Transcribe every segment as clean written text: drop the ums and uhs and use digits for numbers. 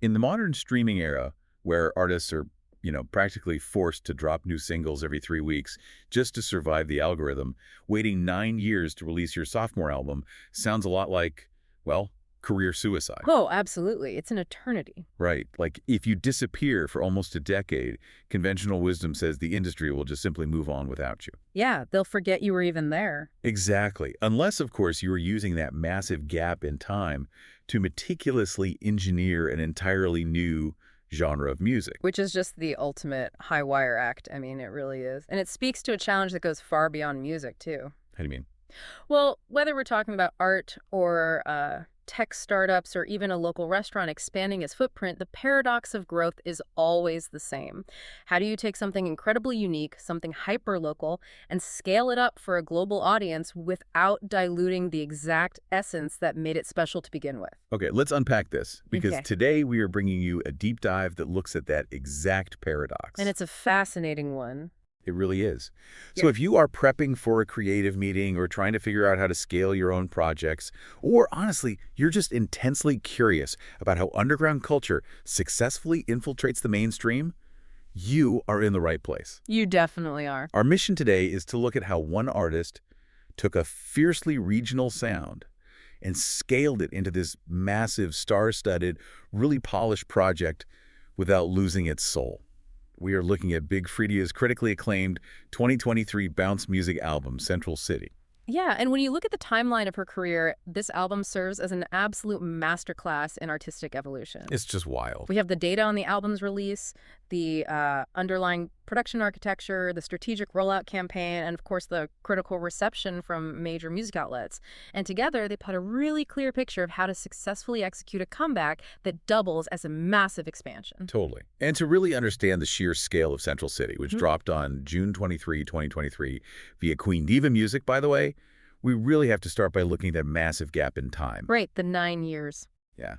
In the modern streaming era, where artists are, practically forced to drop new singles every 3 weeks just to survive the algorithm, waiting 9 years to release your sophomore album sounds a lot like, well, career suicide. Oh, absolutely. It's an eternity. Right. Like, if you disappear for almost a decade, conventional wisdom says the industry will just simply move on without you. Yeah, they'll forget you were even there. Exactly. Unless, of course, you are using that massive gap in time to meticulously engineer an entirely new genre of music. Which is just the ultimate high wire act. I mean, it really is. And it speaks to a challenge that goes far beyond music, too. How do you mean? Well, whether we're talking about art or tech startups or even a local restaurant expanding its footprint, the paradox of growth is always the same. How do you take something incredibly unique, something hyper-local, and scale it up for a global audience without diluting the exact essence that made it special to begin with? Okay, let's unpack this, because Okay. today we are bringing you a deep dive that looks at that exact paradox. And it's a fascinating one. It really is. So if you are prepping for a creative meeting or trying to figure out how to scale your own projects, or honestly, you're just intensely curious about how underground culture successfully infiltrates the mainstream, you are in the right place. You definitely are. Our mission today is to look at how one artist took a fiercely regional sound and scaled it into this massive, star-studded, really polished project without losing its soul. We are looking at Big Freedia's critically acclaimed 2023 bounce music album, Central City. Yeah, and when you look at the timeline of her career, this album serves as an absolute masterclass in artistic evolution. It's just wild. We have the data on the album's release, the underlying production architecture, the strategic rollout campaign, and of course the critical reception from major music outlets. And together they put a really clear picture of how to successfully execute a comeback that doubles as a massive expansion. Totally. And to really understand the sheer scale of Central City, which dropped on June 23, 2023, via Queen Diva Music, by the way, we really have to start by looking at that massive gap in time. Right, the 9 years. Yeah.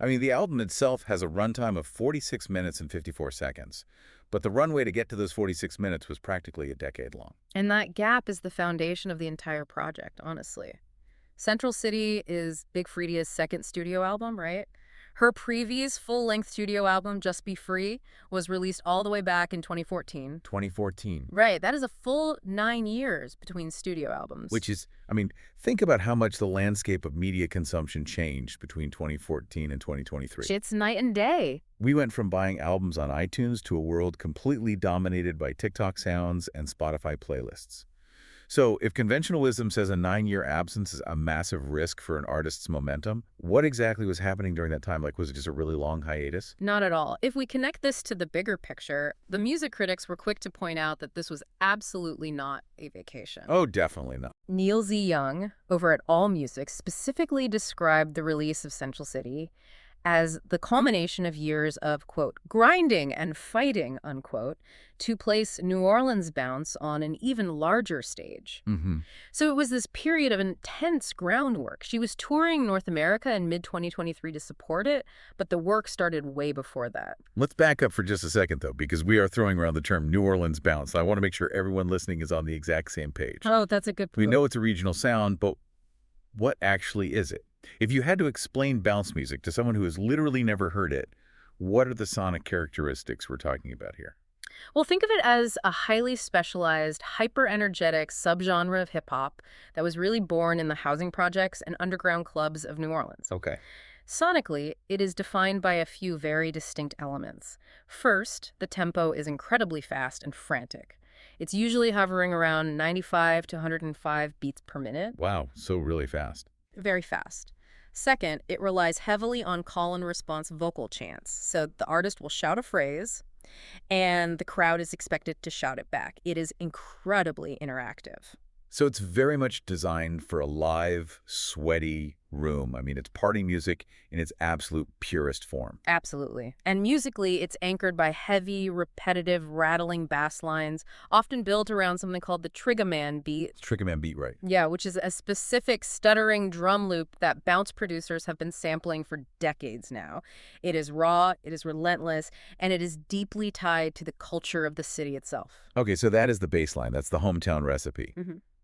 I mean, the album itself has a runtime of 46 minutes and 54 seconds, but the runway to get to those 46 minutes was practically a decade long. And that gap is the foundation of the entire project, honestly. Central City is Big Freedia's second studio album, right? Her previous full-length studio album, Just Be Free, was released all the way back in 2014. 2014. Right, that is a full 9 years between studio albums. Which is, I mean, think about how much the landscape of media consumption changed between 2014 and 2023. It's night and day. We went from buying albums on iTunes to a world completely dominated by TikTok sounds and Spotify playlists. So if conventional wisdom says a 9-year absence is a massive risk for an artist's momentum, what exactly was happening during that time? Like, was it just a really long hiatus? Not at all. If we connect this to the bigger picture, the music critics were quick to point out that this was absolutely not a vacation. Oh, definitely not. Neil Z. Young, over at AllMusic, specifically described the release of Central City as the culmination of years of, quote, grinding and fighting, unquote, to place New Orleans bounce on an even larger stage. So it was this period of intense groundwork. She was touring North America in mid-2023 to support it, but the work started way before that. Let's back up for just a second, though, because we are throwing around the term New Orleans bounce. I want to make sure everyone listening is on the exact same page. Oh, that's a good point. We know it's a regional sound, but what actually is it? If you had to explain bounce music to someone who has literally never heard it, what are the sonic characteristics we're talking about here? Well, think of it as a highly specialized, hyper-energetic subgenre of hip-hop that was really born in the housing projects and underground clubs of New Orleans. Okay. Sonically, it is defined by a few very distinct elements. First, the tempo is incredibly fast and frantic. It's usually hovering around 95 to 105 beats per minute. Wow, so really fast. Very fast. Second, it relies heavily on call and response vocal chants. So the artist will shout a phrase, and the crowd is expected to shout it back. It is incredibly interactive. So it's very much designed for a live, sweaty room. I mean, it's party music in its absolute purest form. Absolutely. And musically, it's anchored by heavy, repetitive, rattling bass lines, often built around something called the Triggerman beat. Triggerman beat, right? Yeah, which is a specific stuttering drum loop that bounce producers have been sampling for decades now. It is raw, it is relentless, and it is deeply tied to the culture of the city itself. Okay, so that is the baseline. That's the hometown recipe.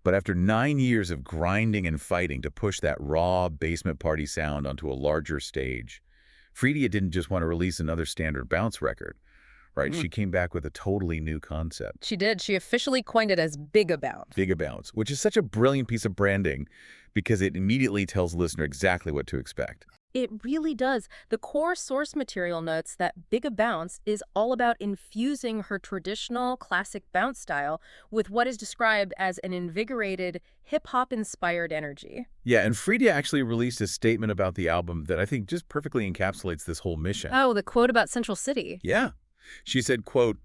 But after 9 years of grinding and fighting to push that raw basement party sound onto a larger stage, Freedia didn't just want to release another standard bounce record, right? She came back with a totally new concept. She did. She officially coined it as Bigga Bounce. Bigga Bounce, which is such a brilliant piece of branding because it immediately tells the listener exactly what to expect. It really does. The core source material notes that Bigga Bounce is all about infusing her traditional classic bounce style with what is described as an invigorated, hip-hop-inspired energy. Yeah, and Freedia actually released a statement about the album that I think just perfectly encapsulates this whole mission. Oh, the quote about Central City. Yeah. She said, quote,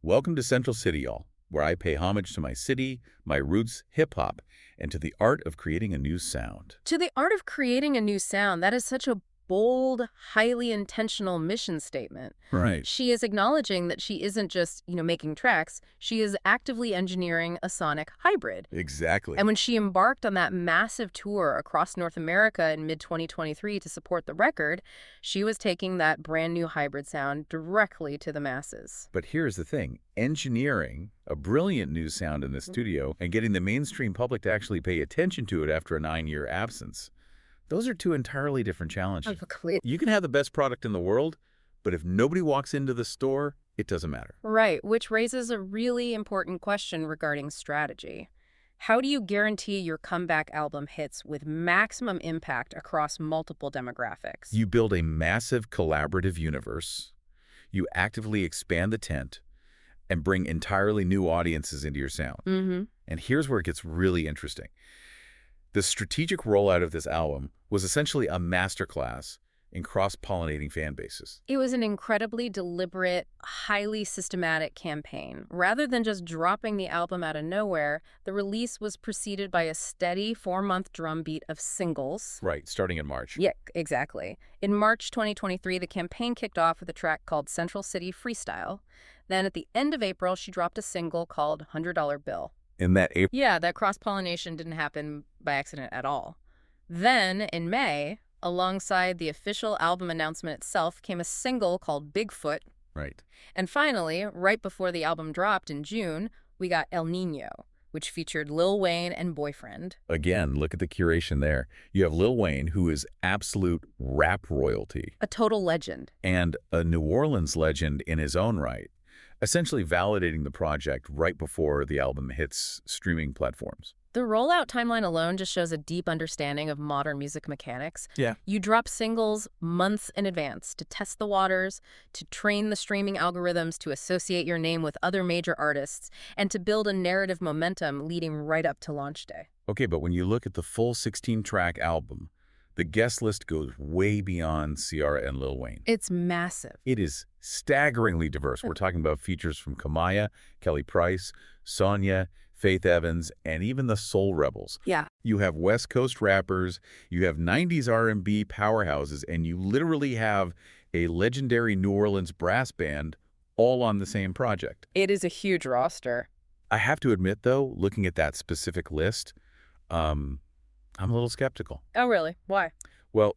"Welcome to Central City, y'all, where I pay homage to my city, my roots, hip-hop, and to the art of creating a new sound." To the art of creating a new sound, that is such a bold, highly intentional mission statement. Right. She is acknowledging that she isn't just, making tracks. She is actively engineering a sonic hybrid. Exactly. And when she embarked on that massive tour across North America in mid-2023 to support the record, she was taking that brand new hybrid sound directly to the masses. But here's the thing. Engineering a brilliant new sound in the studio and getting the mainstream public to actually pay attention to it after a 9-year absence, those are two entirely different challenges. You can have the best product in the world, but if nobody walks into the store, it doesn't matter. Right, which raises a really important question regarding strategy. How do you guarantee your comeback album hits with maximum impact across multiple demographics? You build a massive collaborative universe. You actively expand the tent and bring entirely new audiences into your sound. And here's where it gets really interesting. The strategic rollout of this album was essentially a masterclass in cross-pollinating fan bases. It was an incredibly deliberate, highly systematic campaign. Rather than just dropping the album out of nowhere, the release was preceded by a steady 4-month drumbeat of singles. Right, starting in March. Yeah, exactly. In March 2023, the campaign kicked off with a track called Central City Freestyle. Then at the end of April, she dropped a single called $100 Bill. In that April. Yeah, that cross-pollination didn't happen by accident at all. Then, in May, alongside the official album announcement itself, came a single called Bigfoot. Right. And finally, right before the album dropped in June, we got El Niño, which featured Lil Wayne and Boyfriend. Again, look at the curation there. You have Lil Wayne, who is absolute rap royalty. A total legend. And a New Orleans legend in his own right, essentially validating the project right before the album hits streaming platforms. The rollout timeline alone just shows a deep understanding of modern music mechanics. Yeah. You drop singles months in advance to test the waters, to train the streaming algorithms to associate your name with other major artists, and to build a narrative momentum leading right up to launch day. Okay, but when you look at the full 16-track album, the guest list goes way beyond Ciara and Lil Wayne. It's massive. It is staggeringly diverse. We're talking about features from Kamaya, Kelly Price, Sonya, Faith Evans, and even the Soul Rebels. Yeah. You have West Coast rappers, you have 90s R&B powerhouses, and you literally have a legendary New Orleans brass band all on the same project. It is a huge roster. I have to admit, though, looking at that specific list, I'm a little skeptical. Oh, really? Why? Well,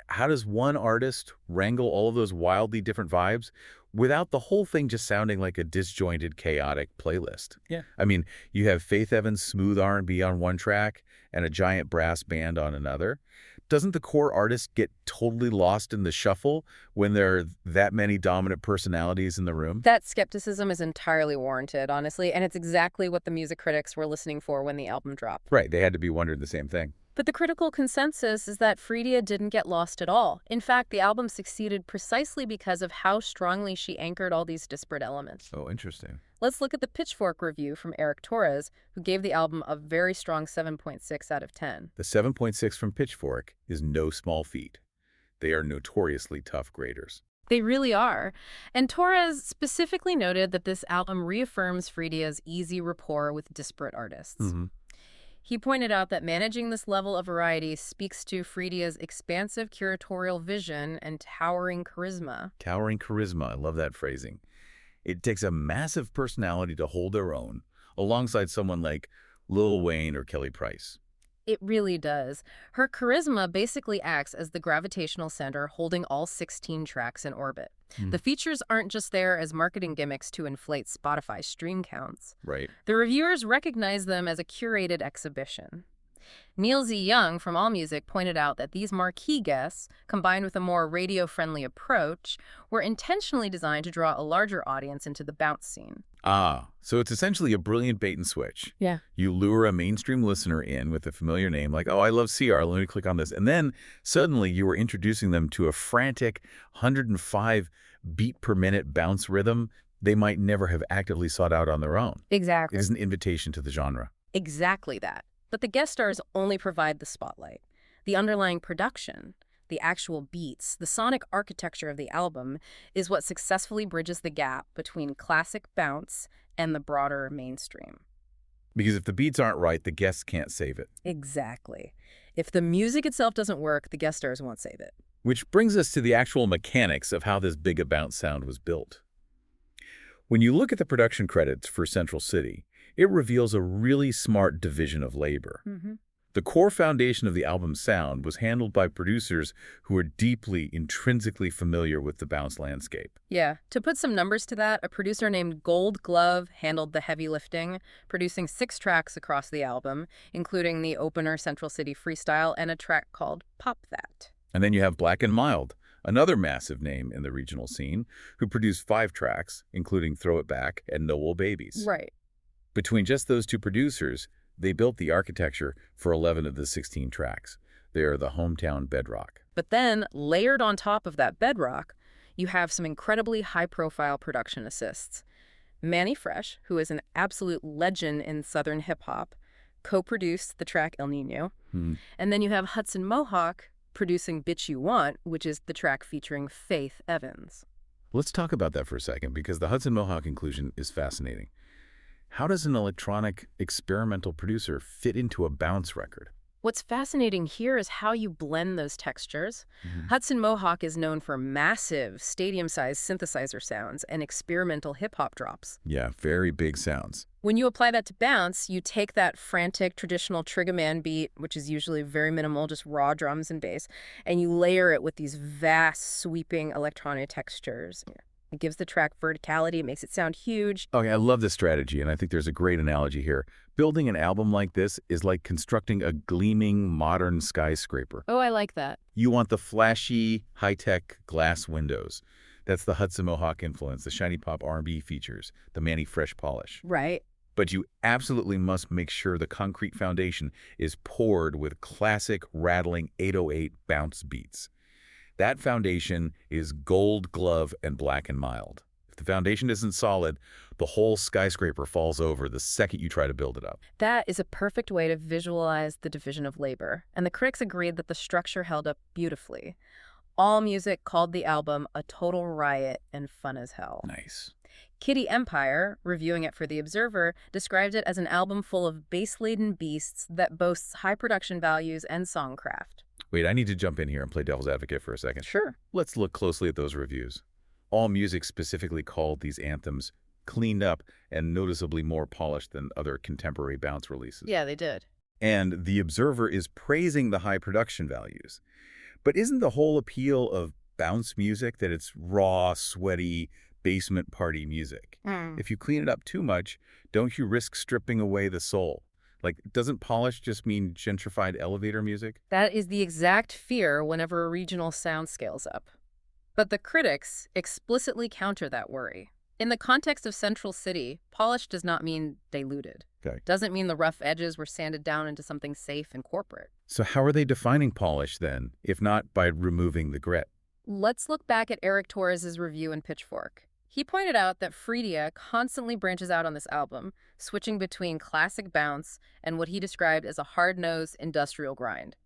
how does one artist wrangle all of those wildly different vibes without the whole thing just sounding like a disjointed, chaotic playlist? Yeah. I mean, you have Faith Evans' smooth R&B on one track and a giant brass band on another. Doesn't the core artist get totally lost in the shuffle when there are that many dominant personalities in the room? That skepticism is entirely warranted, honestly, and it's exactly what the music critics were listening for when the album dropped. Right, they had to be wondering the same thing. But the critical consensus is that Freedia didn't get lost at all. In fact, the album succeeded precisely because of how strongly she anchored all these disparate elements. Oh, interesting. Let's look at the Pitchfork review from Eric Torres, who gave the album a very strong 7.6 out of 10. The 7.6 from Pitchfork is no small feat. They are notoriously tough graders. They really are. And Torres specifically noted that this album reaffirms Freedia's easy rapport with disparate artists. He pointed out that managing this level of variety speaks to Freedia's expansive curatorial vision and towering charisma. Towering charisma, I love that phrasing. It takes a massive personality to hold their own, alongside someone like Lil Wayne or Kelly Price. It really does. Her charisma basically acts as the gravitational center holding all 16 tracks in orbit. The features aren't just there as marketing gimmicks to inflate Spotify stream counts. Right. The reviewers recognize them as a curated exhibition. Neil Z. Young from AllMusic pointed out that these marquee guests, combined with a more radio-friendly approach, were intentionally designed to draw a larger audience into the bounce scene. Ah, so it's essentially a brilliant bait and switch. Yeah. You lure a mainstream listener in with a familiar name like, oh, I love Ciara, let me click on this. And then suddenly you were introducing them to a frantic 105 beat per minute bounce rhythm they might never have actively sought out on their own. Exactly. It is an invitation to the genre. Exactly that. But the guest stars only provide the spotlight. The underlying production, the actual beats, the sonic architecture of the album is what successfully bridges the gap between classic bounce and the broader mainstream. Because if the beats aren't right, the guests can't save it. Exactly. If the music itself doesn't work, the guest stars won't save it. Which brings us to the actual mechanics of how this Bigga Bounce sound was built. When you look at the production credits for Central City, it reveals a really smart division of labor. The core foundation of the album's sound was handled by producers who are deeply, intrinsically familiar with the bounce landscape. Yeah. To put some numbers to that, a producer named Gold Glove handled the heavy lifting, producing 6 tracks across the album, including the opener Central City Freestyle and a track called Pop That. And then you have Black and Mild, another massive name in the regional scene, who produced 5 tracks, including Throw It Back and No Wool Babies. Right. Between just those 2 producers, they built the architecture for 11 of the 16 tracks. They are the hometown bedrock. But then, layered on top of that bedrock, you have some incredibly high-profile production assists. Manny Fresh, who is an absolute legend in Southern hip-hop, co-produced the track El Nino. And then you have Hudson Mohawk producing Bitch You Want, which is the track featuring Faith Evans. Let's talk about that for a second, because the Hudson Mohawk inclusion is fascinating. How does an electronic experimental producer fit into a bounce record? What's fascinating here is how you blend those textures. Hudson Mohawk is known for massive, stadium-sized synthesizer sounds and experimental hip-hop drops. Yeah, very big sounds. When you apply that to bounce, you take that frantic, traditional Triggerman beat, which is usually very minimal, just raw drums and bass, and you layer it with these vast, sweeping electronic textures. It gives the track verticality, it makes it sound huge. Okay, I love this strategy, and I think there's a great analogy here. Building an album like this is like constructing a gleaming, modern skyscraper. Oh, I like that. You want the flashy, high-tech glass windows. That's the Hudson Mohawk influence, the shiny pop R&B features, the Manny Fresh polish. Right. But you absolutely must make sure the concrete foundation is poured with classic, rattling 808 bounce beats. That foundation is Gold Glove and Black and Mild. If the foundation isn't solid, the whole skyscraper falls over the second you try to build it up. That is a perfect way to visualize the division of labor, and the critics agreed that the structure held up beautifully. AllMusic called the album a total riot and fun as hell. Nice. Kitty Empire, reviewing it for The Observer, described it as an album full of bass-laden beasts that boasts high production values and songcraft. Wait, I need to jump in here and play devil's advocate for a second. Sure. Let's look closely at those reviews. AllMusic specifically called these anthems cleaned up and noticeably more polished than other contemporary bounce releases. Yeah, they did. And The Observer is praising the high production values. But isn't the whole appeal of bounce music that it's raw, sweaty, basement party music? If you clean it up too much, don't you risk stripping away the soul? Like, doesn't polish just mean gentrified elevator music? That is the exact fear whenever a regional sound scales up. But the critics explicitly counter that worry. In the context of Central City, polish does not mean diluted. Okay. Doesn't mean the rough edges were sanded down into something safe and corporate. So how are they defining polish then, if not by removing the grit? Let's look back at Eric Torres's review in Pitchfork. He pointed out that Freedia constantly branches out on this album, switching between classic bounce and what he described as a hard-nosed industrial grind.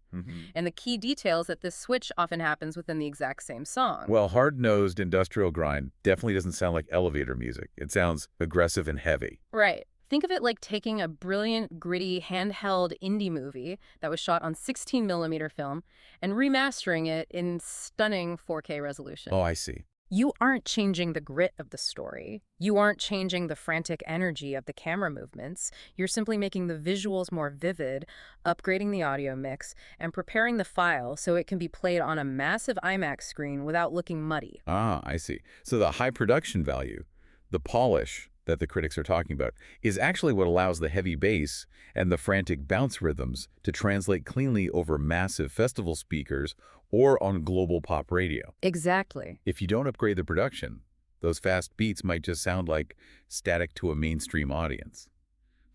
And the key detail is that this switch often happens within the exact same song. Well, hard-nosed industrial grind definitely doesn't sound like elevator music. It sounds aggressive and heavy. Right. Think of it like taking a brilliant, gritty, handheld indie movie that was shot on 16mm film and remastering it in stunning 4K resolution. Oh, I see. You aren't changing the grit of the story. You aren't changing the frantic energy of the camera movements. You're simply making the visuals more vivid, upgrading the audio mix, and preparing the file so it can be played on a massive IMAX screen without looking muddy. Ah, I see. So the high production value, the polish, that the critics are talking about is actually what allows the heavy bass and the frantic bounce rhythms to translate cleanly over massive festival speakers or on global pop radio. Exactly. If you don't upgrade the production, those fast beats might just sound like static to a mainstream audience.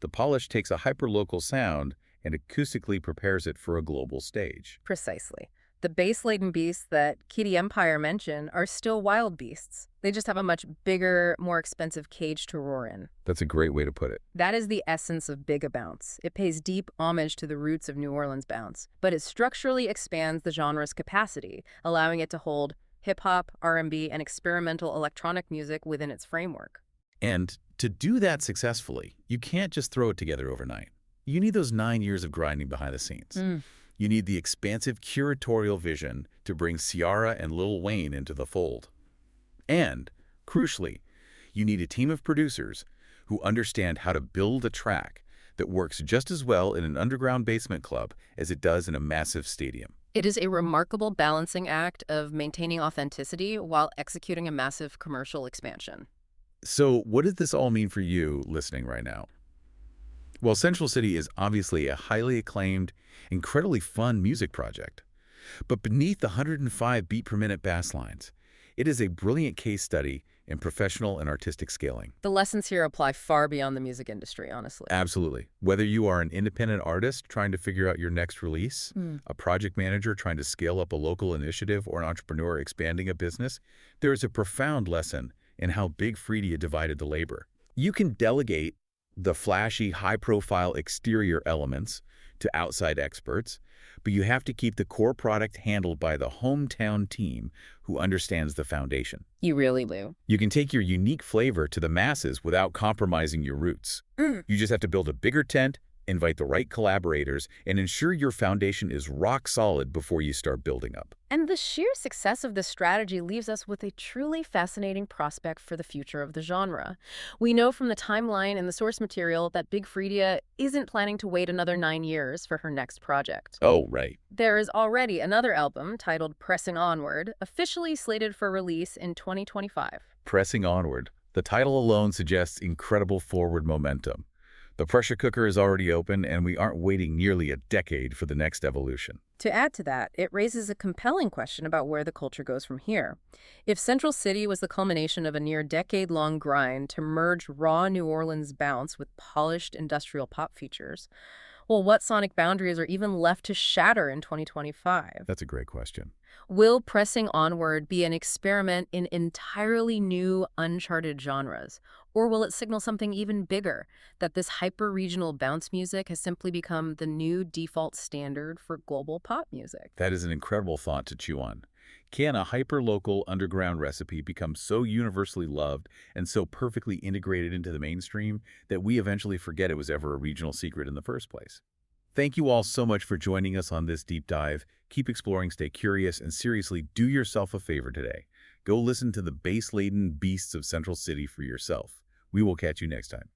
The polish takes a hyperlocal sound and acoustically prepares it for a global stage. Precisely. The bass-laden beasts that Kitty Empire mentioned are still wild beasts. They just have a much bigger, more expensive cage to roar in. That's a great way to put it. That is the essence of Bigga Bounce. It pays deep homage to the roots of New Orleans bounce, but it structurally expands the genre's capacity, allowing it to hold hip-hop, R&B, and experimental electronic music within its framework. And to do that successfully, you can't just throw it together overnight. You need those 9 years of grinding behind the scenes. You need the expansive curatorial vision to bring Ciara and Lil Wayne into the fold. And, crucially, you need a team of producers who understand how to build a track that works just as well in an underground basement club as it does in a massive stadium. It is a remarkable balancing act of maintaining authenticity while executing a massive commercial expansion. So what does this all mean for you listening right now? Well, Central City is obviously a highly acclaimed, incredibly fun music project. But beneath the 105 beat per minute bass lines, it is a brilliant case study in professional and artistic scaling. The lessons here apply far beyond the music industry, honestly. Absolutely. Whether you are an independent artist trying to figure out your next release, a project manager trying to scale up a local initiative, or an entrepreneur expanding a business, there is a profound lesson in how Big Freedia divided the labor. You can delegate the flashy, high-profile exterior elements to outside experts, but you have to keep the core product handled by the hometown team who understands the foundation. You really do. You can take your unique flavor to the masses without compromising your roots. You just have to build a bigger tent, invite the right collaborators, and ensure your foundation is rock solid before you start building up. And the sheer success of this strategy leaves us with a truly fascinating prospect for the future of the genre. We know from the timeline and the source material that Big Freedia isn't planning to wait another 9 years for her next project. Oh, right. There is already another album titled Pressing Onward, officially slated for release in 2025. Pressing Onward. The title alone suggests incredible forward momentum. The pressure cooker is already open, and we aren't waiting nearly a decade for the next evolution. To add to that, it raises a compelling question about where the culture goes from here. If Central City was the culmination of a near decade-long grind to merge raw New Orleans bounce with polished industrial pop features, well, what sonic boundaries are even left to shatter in 2025? That's a great question. Will Pressing Onward be an experiment in entirely new, uncharted genres? Or will it signal something even bigger, that this hyper-regional bounce music has simply become the new default standard for global pop music? That is an incredible thought to chew on. Can a hyper-local underground recipe become so universally loved and so perfectly integrated into the mainstream that we eventually forget it was ever a regional secret in the first place? Thank you all so much for joining us on this deep dive. Keep exploring, stay curious, and seriously, do yourself a favor today. Go listen to the bass-laden beasts of Central City for yourself. We will catch you next time.